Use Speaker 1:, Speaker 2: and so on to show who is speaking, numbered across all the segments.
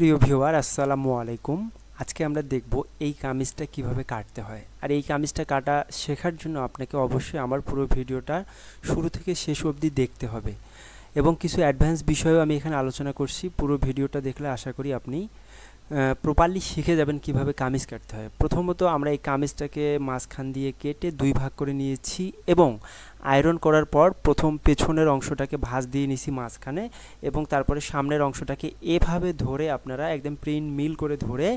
Speaker 1: প্রিয় ভিউয়ার আসসালামু আলাইকুম। আজকে আমরা দেখব এই কামিজটা কিভাবে কাটতে হয়। আর এই কামিজটা কাটা শেখার জন্য আপনাকে অবশ্যই আমার পুরো ভিডিওটা শুরু থেকে শেষ অবধি দেখতে হবে এবং কিছু অ্যাডভান্স বিষয়ও আমি এখানে আলোচনা করছি। পুরো ভিডিওটা দেখলে আশা করি আপনি প্রপারলি শিখে যাবেন কিভাবে কামিজ কাটতে হয়। প্রথমত আমরা এই কামিজটাকে মাঝখান দিয়ে কেটে দুই ভাগ করে নিয়েছি এবং আয়রন করার পর প্রথম পেছনের অংশটাকে ভাঁজ দিয়ে নিছি মাঝখানে এবং তারপরে সামনের অংশটাকে এভাবে ধরে আপনারা একদম প্রিন্ট মিল করে ধরে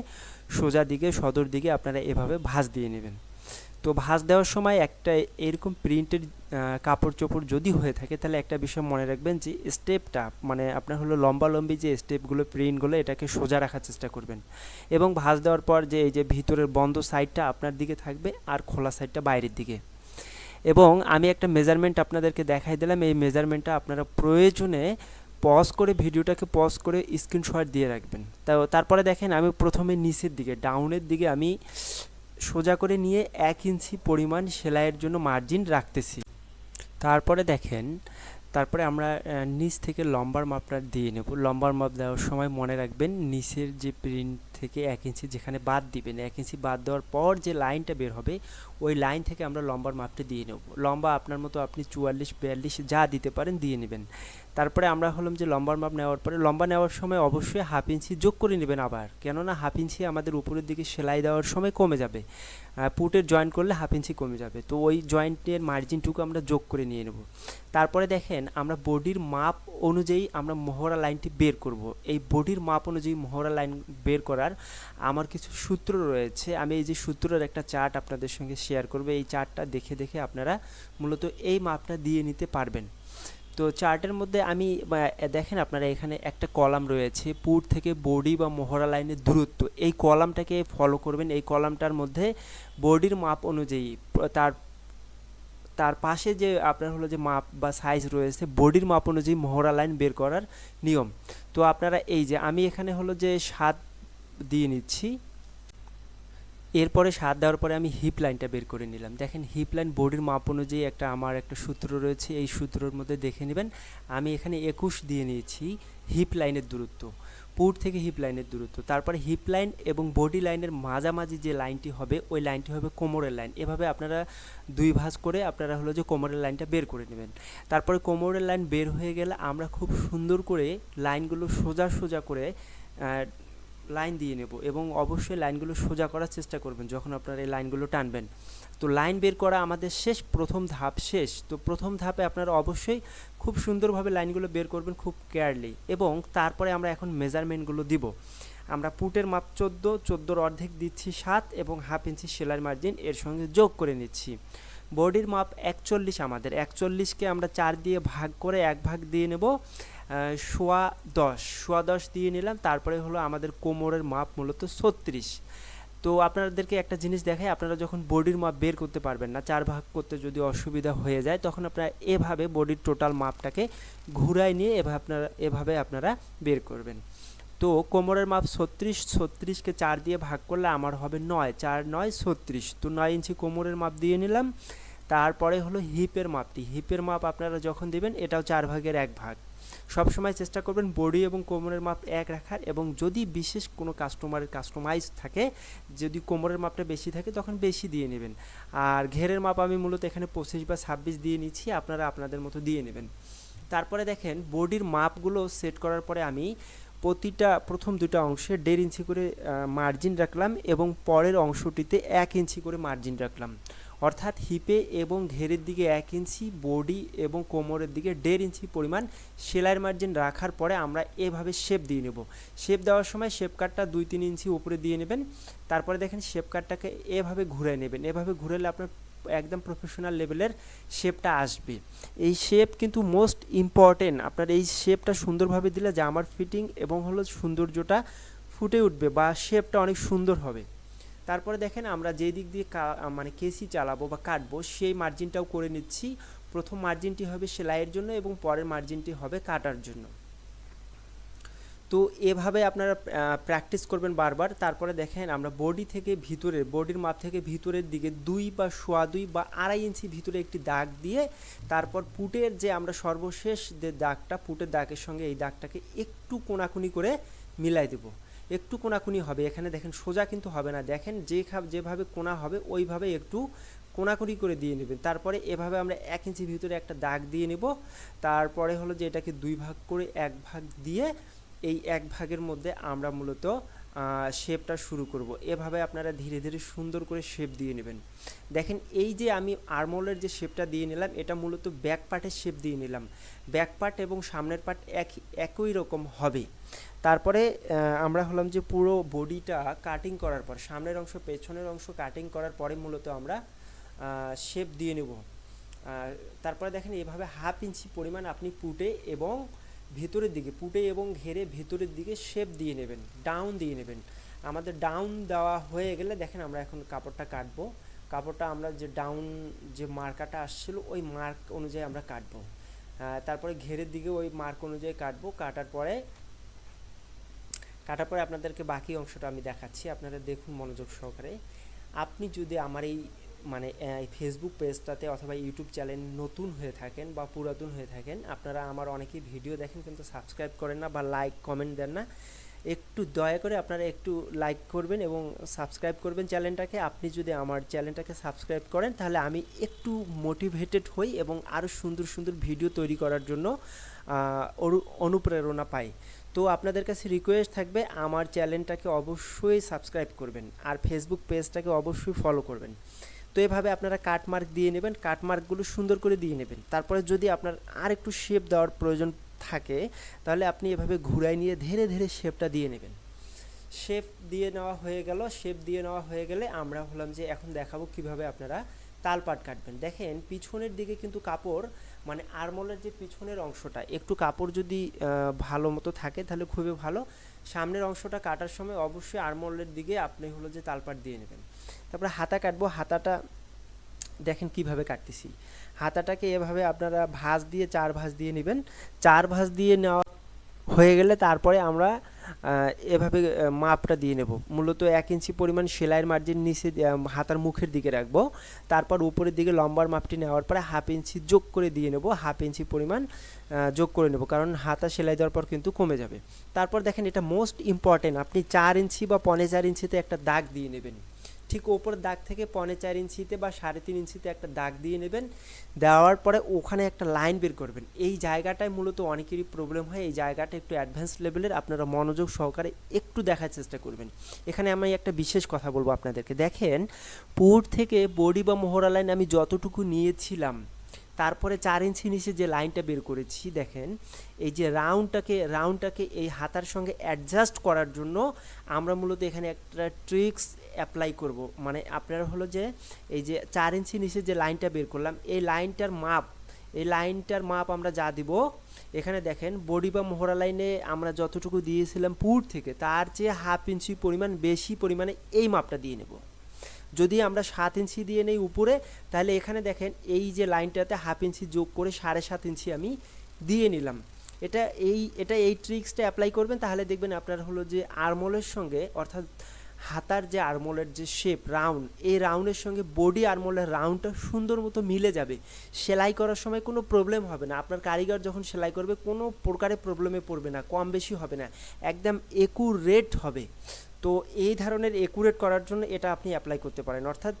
Speaker 1: সোজা দিকে সদর দিকে আপনারা এভাবে ভাঁজ দিয়ে নেবেন। তো ভাঁজ দেওয়ার সময় একটা এরকম প্রিন্টের কাপড় চোপড় যদি হয়ে থাকে তাহলে একটা বিষয় মনে রাখবেন যে স্টেপটা মানে আপনার হলো লম্বালম্বি যে স্টেপগুলো প্রিন্টগুলো এটাকে সোজা রাখার চেষ্টা করবেন এবং ভাঁজ দেওয়ার পর যে এই যে ভিতরের বন্ধ সাইডটা আপনার দিকে থাকবে আর খোলা সাইডটা বাইরের দিকে। এবং আমি একটা মেজারমেন্ট আপনাদেরকে দেখাই দিলাম, এই মেজারমেন্টটা আপনারা প্রয়োজনে পজ করে ভিডিওটাকে পজ করে স্ক্রিনশট দিয়ে রাখবেন। তারপরে দেখেন আমি প্রথমে নিচের দিকে ডাউনের দিকে আমি সোজা করে নিয়ে 1 ইঞ্চি পরিমাণ সেলাইয়ের জন্য মার্জিন রাখতেছি। তারপরে দেখেন তারপরে আমরা নিচ থেকে লম্বার মাপটা দিয়ে নেব। লম্বার মাপ দেওয়ার সময় মনে রাখবেন নিচের যে প্রিন্ট থেকে 1 ইঞ্চি যেখানে বাদ দিবেন 1 ইঞ্চি বাদ দেওয়ার পর যে লাইনটা বের হবে ওই লাইন থেকে আমরা লম্বার মাপটা দিয়ে নেব। লম্বা আপনার মতো আপনি 44-42 যা দিতে পারেন দিয়ে নেবেন। তারপরে আমরা হলাম যে লম্বার মাপ নেওয়ার পরে লম্বা নেওয়ার সময় অবশ্যই 1/2 ইঞ্চি যোগ করে নেবেন আবার, কেননা 1/2 ইঞ্চি আমাদের উপরের দিকে সেলাই দেওয়ার সময় কমে যাবে, পুটের জয়েন্ট করলে 1/2 ইঞ্চি কমে যাবে, তো ওই জয়েন্টের মার্জিনটুকু আমরা যোগ করে নিয়ে নেব। তারপরে দেখেন আমরা বডির মাপ অনুযায়ী আমরা মহড়া লাইনটি বের করব। এই বডির মাপ অনুযায়ী মহড়া লাইন বের করার আমার কিছু সূত্র রয়েছে, আমি এই যে সূত্রের একটা চার্ট আপনাদের সঙ্গে শেয়ার করব। এই চার্টটা দেখে দেখে আপনারা মূলত এই মাপটা দিয়ে নিতে পারবেন। তো চার্টের মধ্যে আমি দেখেন আপনারা এখানে একটা কলাম রয়েছে পুট থেকে বডি বা মহড়া লাইনের দূরত্ব, এই কলামটাকে ফলো করবেন। এই কলামটার মধ্যে বডির মাপ অনুযায়ী তার পাশে যে আপনার হলো যে মাপ বা সাইজ রয়েছে বডির মাপ অনুযায়ী মহড়া লাইন বের করার নিয়ম। তো আপনারা এই যে আমি এখানে হলো যে 7 দিয়ে নিচ্ছি, এরপরে 7 দেওয়ার পরে আমি হিপ লাইনটা বের করে নিলাম। দেখেন হিপ লাইন বডির মাপ অনুযায়ী আমার একটা সূত্র রয়েছে, এই সূত্রের মধ্যে দেখে নেবেন আমি এখানে 21 দিয়ে নিয়েছি হিপ লাইনের দূরত্ব, পুট থেকে হিপ লাইনের দূরত্ব। তারপরে হিপ লাইন এবং বডি লাইনের মাঝামাঝি যে লাইনটি হবে ওই লাইনটি হবে কোমরের লাইন। এভাবে আপনারা দুই ভাঁজ করে আপনারা হলো যে কোমরের লাইনটা বের করে নেবেন। তারপরে কোমরের লাইন বের হয়ে গেলে আমরা খুব সুন্দর করে লাইনগুলো সোজা সোজা করে লাইন দিয়ে নেব এবং অবশ্যই লাইনগুলো সোজা করার চেষ্টা করবেন যখন আপনারা এই লাইনগুলো টানবেন। তো লাইন বের করা আমাদের শেষ, প্রথম ধাপ শেষ। তো প্রথম ধাপে আপনারা অবশ্যই খুব সুন্দরভাবে লাইনগুলো বের করবেন খুব কেয়ারলি। এবং তারপরে আমরা এখন মেজারমেন্টগুলো দিব। আমরা পুটের মাপ 14-14 অর্ধেক দিচ্ছি 7 এবং 1/2 ইঞ্চি সেলাই মার্জিন এর সঙ্গে যোগ করে নিচ্ছি। বডির মাপ 41, আমাদের 41কে আমরা 4 দিয়ে ভাগ করে 1 ভাগ দিয়ে নেব, 10.10 দিয়ে নিলাম। তারপরে হলো আমাদের কোমরের মাপ মূলত 36। তো আপনাদেরকে একটা জিনিস দেখাই, আপনারা যখন বডির মাপ বের করতে পারবেন না, 4 ভাগ করতে যদি অসুবিধা হয়ে যায় তখন আপনারা এভাবে বডির টোটাল মাপটাকে ঘুরায় নিয়ে এভাবে আপনারা বের করবেন। তো কোমরের মাপ 36কে 4 দিয়ে ভাগ করলে আমার হবে 9, 4 9 36। তো 9 ইঞ্চি কোমরের মাপ দিয়ে নিলাম। তারপরে হলো হিপের মাপটি, হিপের মাপ আপনারা যখন দিবেন এটাও 4 ভাগের 1 ভাগ। সবসময় চেষ্টা করবেন বডি এবং কোমরের মাপ এক রাখার, এবং যদি বিশেষ কোনো কাস্টমারের কাস্টমাইজ থাকে, যদি কোমরের মাপটা বেশি থাকে তখন বেশি দিয়ে নেবেন। আর ঘেরের মাপ আমি মূলত এখানে 25 বা 26 দিয়ে নিচ্ছি, আপনারা আপনাদের মতো দিয়ে নেবেন। তারপরে দেখেন বডির মাপগুলো সেট করার পরে আমি প্রথম দুটো অংশে 1.5 ইঞ্চি করে মার্জিন রাখলাম এবং পরের অংশটিতে 1 ইঞ্চি করে মার্জিন রাখলাম। অর্থাৎ হিপে এবং ঘেরের দিকে 1 ইঞ্চি, বডি এবং কোমরের দিকে 1.5 ইঞ্চি পরিমাণ সেলাইয়ের মার্জিন রাখার পরে আমরা এভাবে শেপ দিয়ে নেব। শেপ দেওয়ার সময় শেপ কাটটা 2-3 ইঞ্চি উপরে দিয়ে নেবেন। তারপরে দেখেন শেপ কাটটাকে এভাবে ঘুরে নেবেন, এভাবে ঘুরালে আপনার একদম প্রফেশনাল লেভেলের শেপটা আসবে। এই শেপ কিন্তু মোস্ট ইম্পর্টেন্ট, আপনার এই শেপটা সুন্দরভাবে দিলে জামার ফিটিং এবং হলো সৌন্দর্যটা ফুটে উঠবে বা শেপটা অনেক সুন্দর হবে। তারপরে দেখেন আমরা যেই দিক দিয়ে মানে কেসি চালাবো বা কাটবো সেই মার্জিনটাও করে নিচ্ছি। প্রথম মার্জিনটি হবে সেলাইয়ের জন্য এবং পরের মার্জিনটি হবে কাটার জন্য। তো এভাবে আপনারা প্র্যাকটিস করবেন বারবার। তারপরে দেখেন আমরা বডির মাপ থেকে ভিতরের দিকে 2 বা 2.25 বা 2.5 ইঞ্চি ভিতরে একটি দাগ দিয়ে তারপর পুটের যে আমরা সর্বশেষ যে দাগটা, পুটের দাগের সঙ্গে এই দাগটাকে একটু কোণাকুনি করে মিলাই দেব। একটু কোনাকুনি হবে, এখানে দেখেন সোজা কিন্তু হবে না, দেখেন যেভাবে কোনা হবে ওইভাবে একটু কোনাকুনি করে দিয়ে নেবেন। তারপরে এভাবে আমরা 1 ইঞ্চি ভিতরে একটা দাগ দিয়ে নেব। তারপরে হলো যে এটাকে 2 ভাগ করে 1 ভাগ দিয়ে এই 1 ভাগের মধ্যে আমরা মূলত শেপটা শুরু করব। এভাবে আপনারা ধীরে ধীরে সুন্দর করে শেপ দিয়ে নেবেন। দেখেন এই যে আমি আর্মহোলের যে শেপটা দিয়ে নিলাম, এটা মূলত ব্যাক পার্টের শেপ দিয়ে নিলাম। ব্যাক পার্ট এবং সামনের পার্ট একই রকম হবে। তারপরে আমরা হলাম যে পুরো বডিটা কাটিং করার পর, সামনের অংশ পেছনের অংশ কাটিং করার পরে মূলত আমরা শেপ দিয়ে নেব। তারপরে দেখেন এভাবে 1/2 ইঞ্চি পরিমাণ আপনি পুটে এবং ভেতরের দিকে, পুটে এবং ঘেরে ভেতরের দিকে শেপ দিয়ে নেবেন, ডাউন দিয়ে নেবেন। আমাদের ডাউন দেওয়া হয়ে গেলে দেখেন আমরা এখন কাপড়টা কাটবো। কাপড়টা আমরা যে ডাউন যে মার্কাটা আসছিল ওই মার্ক অনুযায়ী আমরা কাটবো। তারপরে ঘেরের দিকে ওই মার্ক অনুযায়ী কাটবো। কাটার পরে আপনাদেরকে বাকি অংশটা আমি দেখাচ্ছি, আপনারা দেখুন মনোযোগ সহকারে। আপনি যদি আমার এই মানে ফেসবুক পেজটাতে অথবা ইউটিউব চ্যানেল নতুন হয়ে থাকেন বা পুরাতন হয়ে থাকেন, আপনারা আমার অনেকেই ভিডিও দেখেন কিন্তু সাবস্ক্রাইব করেন না বা লাইক কমেন্ট দেন না, একটু দয়া করে আপনারা একটু লাইক করবেন এবং সাবস্ক্রাইব করবেন চ্যানেলটাকে। আপনি যদি আমার চ্যানেলটাকে সাবস্ক্রাইব করেন তাহলে আমি একটু মোটিভেটেড হই এবং আরও সুন্দর সুন্দর ভিডিও তৈরি করার জন্য অনুপ্রেরণা পাই। তো আপনাদের কাছে রিকোয়েস্ট থাকবে আমার চ্যানেলটাকে অবশ্যই সাবস্ক্রাইব করবেন আর ফেসবুক পেজটাকে অবশ্যই ফলো করবেন। তো এভাবে আপনারা কাটমার্ক দিয়ে নেবেন, কাটমার্কগুলো সুন্দর করে দিয়ে নেবেন। তারপরে যদি আপনার আর একটু শেপ দেওয়ার প্রয়োজন থাকে তাহলে আপনি এভাবে ঘুরাই নিয়ে ধীরে ধীরে শেপটা দিয়ে নেবেন। শেপ দিয়ে নেওয়া হয়ে গেলে আমরা হলাম যে এখন দেখাবো কিভাবে আপনারা তালপাট কাটবেন। দেখেন পিছনের দিকে কিন্তু কাপড়, মানে আর্মহোলের যে পিছনের অংশটা একটু কাপড় যদি ভালো মতো থাকে তাহলে খুবই ভালো। সামনের অংশটা কাটার সময় অবশ্যই আর্মহোলের দিকে আপনি হলো যে তালপাট দিয়ে নেবেন। তারপরে হাতা কাটবো। হাতাটা দেখেন কিভাবে কাটতেছি। হাতাটাকে এভাবে আপনারা ভাঁজ দিয়ে 4 ভাঁজ দিয়ে নেবেন। 4 ভাঁজ দিয়ে নেওয়া হয়ে গেলে তারপরে আমরা এভাবে মাপটা দিয়ে নেব। মূলত 1 ইঞ্চি পরিমাণ সেলাইয়ের মার্জিন নিচে হাতার মুখের দিকে রাখবো। তারপর উপরের দিকে লম্বার মাপটি নেওয়ার পরে 1/2 ইঞ্চি যোগ করে দিয়ে নেব, 1/2 ইঞ্চি পরিমাণ যোগ করে নেব, কারণ হাতা সেলাই দেওয়ার পর কিন্তু কমে যাবে। তারপর দেখেন এটা মোস্ট ইম্পর্টেন্ট, আপনি 4 ইঞ্চি বা 4.25 ইঞ্চিতে একটা দাগ দিয়ে নেবেন। ঠিক ওপর দাগ থেকে 4.25 ইঞ্চিতে বা 3.5 ইঞ্চিতে একটা দাগ দিয়ে নেবেন। দেওয়ার পরে ওখানে একটা লাইন বের করবেন। এই জায়গাটায় মূলত অনেকেরই প্রবলেম হয়, এই জায়গাটা একটু অ্যাডভান্স লেভেলের, আপনারা মনোযোগ সহকারে একটু দেখার চেষ্টা করবেন। এখানে আমি একটা বিশেষ কথা বলবো আপনাদেরকে। দেখেন পুর থেকে বডি বা মোহরা লাইন আমি যতটুকু নিয়েছিলাম, তারপরে 4 ইঞ্চি নিচে যে লাইনটা বের করেছি, দেখেন এই যে রাউন্ডটাকে এই হাতার সঙ্গে অ্যাডজাস্ট করার জন্য আমরা মূলত এখানে একটা ট্রিক্স অ্যাপ্লাই করব। মানে আপনারা হলো যে এই যে 4 ইঞ্চি নিচে যে লাইনটা বের করলাম, এই লাইনটার মাপ আমরা যা দিব, এখানে দেখেন বডি বা মোহরা লাইনে আমরা যতটুকু দিয়েছিলাম পুর থেকে তার চেয়ে 1/2 ইঞ্চি পরিমাণ বেশি পরিমাণে এই মাপটা দিয়ে নেব। যদি আমরা 7 ইঞ্চি দিয়ে নেই উপরে, তাহলে এখানে দেখেন এই যে লাইনটাতে 1/2 ইঞ্চি যোগ করে 7.5 ইঞ্চি আমি দিয়ে নিলাম। এই ট্রিক্সটা অ্যাপ্লাই করবেন, তাহলে দেখবেন আপনার হলো যে আর্মহোলের সঙ্গে, অর্থাৎ হাতার যে আর্মহোলের যে শেপ রাউন্ড, এই রাউন্ডের সঙ্গে বডি আর্মহোলের রাউন্ডটা সুন্দর মতো মিলে যাবে। সেলাই করার সময় কোনো প্রবলেম হবে না, আপনার কারিগর যখন সেলাই করবে কোনো প্রকারে প্রবলেমে পড়বে না, কম বেশি হবে না, একদম একুরেট হবে। তো এই ধরনের একুরেট করার জন্য এটা আপনি অ্যাপ্লাই করতে পারেন, অর্থাৎ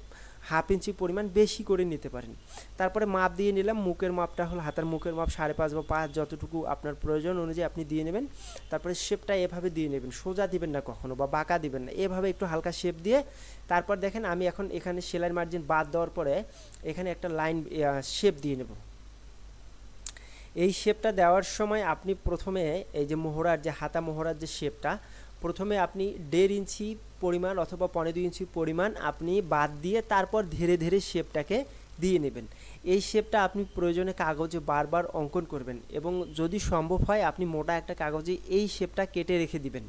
Speaker 1: 1/2 ইঞ্চি পরিমাণ বেশি করে নিতে পারেন। তারপরে মাপ দিয়ে নিলাম। মুখের মাপটা হলো, হাতার মুখের মাপ 5.5 বা 5, যতটুকু আপনার প্রয়োজন অনুযায়ী আপনি দিয়ে নেবেন। তারপরে শেপটা এভাবে দিয়ে নেবেন, সোজা দিবেন না কখনো বা বাঁকা দিবেন না, এভাবে একটু হালকা শেপ দিয়ে তারপর দেখেন আমি এখন এখানে সেলাইয়ের মার্জিন বাদ দেওয়ার পরে এখানে একটা লাইন শেপ দিয়ে নেব। এই শেপটা দেওয়ার সময় আপনি প্রথমে এই যে মোহরার যে হাতা মোহরার যে শেপটা, প্রথমে আপনি 1.5 ইঞ্চি পরিমাণ অথবা 2.25 ইঞ্চি পরিমাণ আপনি বাদ দিয়ে তারপর ধীরে ধীরে শেপটাকে দিয়ে নেবেন। এই শেপটা আপনি প্রয়োজনে কাগজে বারবার অঙ্কন করবেন এবং যদি সম্ভব হয় আপনি মোটা একটা কাগজে এই শেপটা কেটে রেখে দিবেন।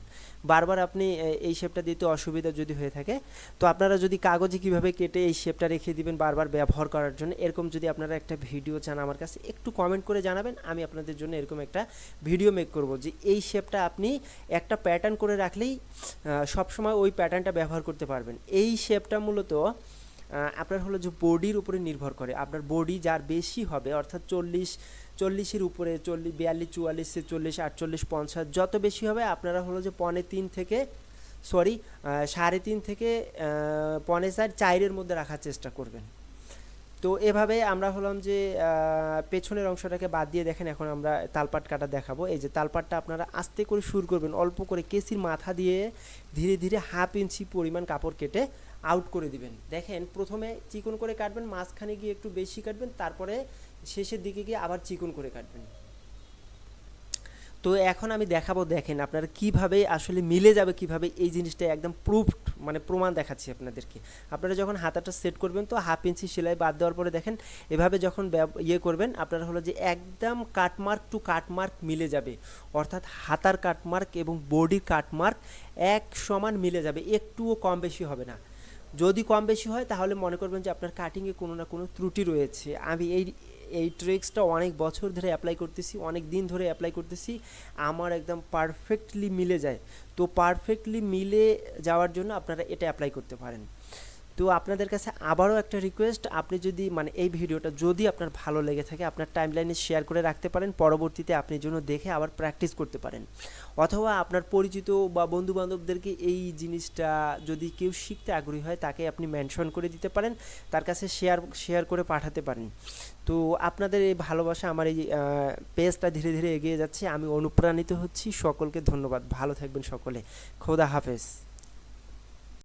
Speaker 1: বারবার আপনি এই শেপটা দিতে অসুবিধা যদি হয়ে থাকে, তো আপনারা যদি কাগজে কিভাবে কেটে এই শেপটা রেখে দিবেন বারবার ব্যবহার করার জন্য, এরকম যদি আপনারা একটা ভিডিও চান আমার কাছে একটু কমেন্ট করে জানাবেন, আমি আপনাদের জন্য এরকম একটা ভিডিও মেক করব যে এই শেপটা আপনি একটা প্যাটার্ন করে রাখলেই সবসময় ওই প্যাটার্নটা ব্যবহার করতে পারবেন। এই শেপটা মূলত আপনার হলো যে বডির উপরে নির্ভর করে। আপনার বডি যার বেশি হবে, অর্থাৎ 40 40-এর উপরে 40, 42, 44, 46, 48, 50 যত বেশি হবে আপনারা হলো যে 3.5 থেকে 3.5 থেকে 4.5-4 মধ্যে রাখার চেষ্টা করবেন। তো এভাবে আমরা হলাম যে পেছনের অংশটাকে বাদ দিয়ে দেখেন এখন আমরা তালপাট কাটা দেখাবো। এই যে তালপাটটা আপনারা আস্তে করে শুরু করবেন, অল্প করে কেসির মাথা দিয়ে ধীরে ধীরে 1/2 ইঞ্চি পরিমাণ কাপড় কেটে আউট করে দিবেন। দেখেন প্রথমে চিকন করে কাটবেন, মাঝখানে গিয়ে একটু বেশি কাটবেন, তারপরে শেষের দিকে গিয়ে আবার চিকন করে কাটবেন। তো এখন আমি দেখাবো, দেখেন আপনারা কিভাবে আসলে মিলে যাবে, কিভাবে এই জিনিসটা একদম প্রুফড মানে প্রমাণ দেখাচ্ছি আপনাদেরকে। আপনারা যখন হাতাটা সেট করবেন তো 1/2 ইঞ্চি সেলাই বাদ দেওয়ার পরে দেখেন এভাবে যখন ইয়ে করবেন আপনারা হলো যে একদম কাটমার্ক টু কাটমার্ক মিলে যাবে, অর্থাৎ হাতার কাটমার্ক এবং বডির কাটমার্ক এক সমান মিলে যাবে, একটুও কম বেশি হবে না। যদি কম বেশি হয় তাহলে মনে করবেন যে আপনার কাটিংয়ে কোনো না কোনো ত্রুটি রয়েছে। আমি এই ট্রিক্সটা অনেক বছর ধরে অ্যাপ্লাই করতেছি, অনেক দিন ধরে অ্যাপ্লাই করতেছি, আমার একদম পারফেক্টলি মিলে যায়। তো পারফেক্টলি মিলে যাওয়ার জন্য আপনারা এটা অ্যাপ্লাই করতে পারেন। তো আপনাদের কাছে আবারও একটা রিকোয়েস্ট, আপনি যদি মানে এই ভিডিওটা যদি আপনার ভালো লেগে থাকে আপনার টাইমলাইনে শেয়ার করে রাখতে পারেন, পরবর্তীতে আপনি জন্য দেখে আবার প্র্যাকটিস করতে পারেন, অথবা আপনার পরিচিত বা বন্ধুবান্ধবদেরকে এই জিনিসটা যদি কেউ শিখতে আগ্রহী হয় তাকে আপনি মেনশন করে দিতে পারেন, তার কাছে শেয়ার করে পাঠাতে পারেন। তো আপনাদের এই ভালোবাসা আমার এই পেজটা ধীরে ধীরে এগিয়ে যাচ্ছে, আমি অনুপ্রাণিত হচ্ছি। সকলকে ধন্যবাদ, ভালো থাকবেন সকলে, খোদা হাফেজ।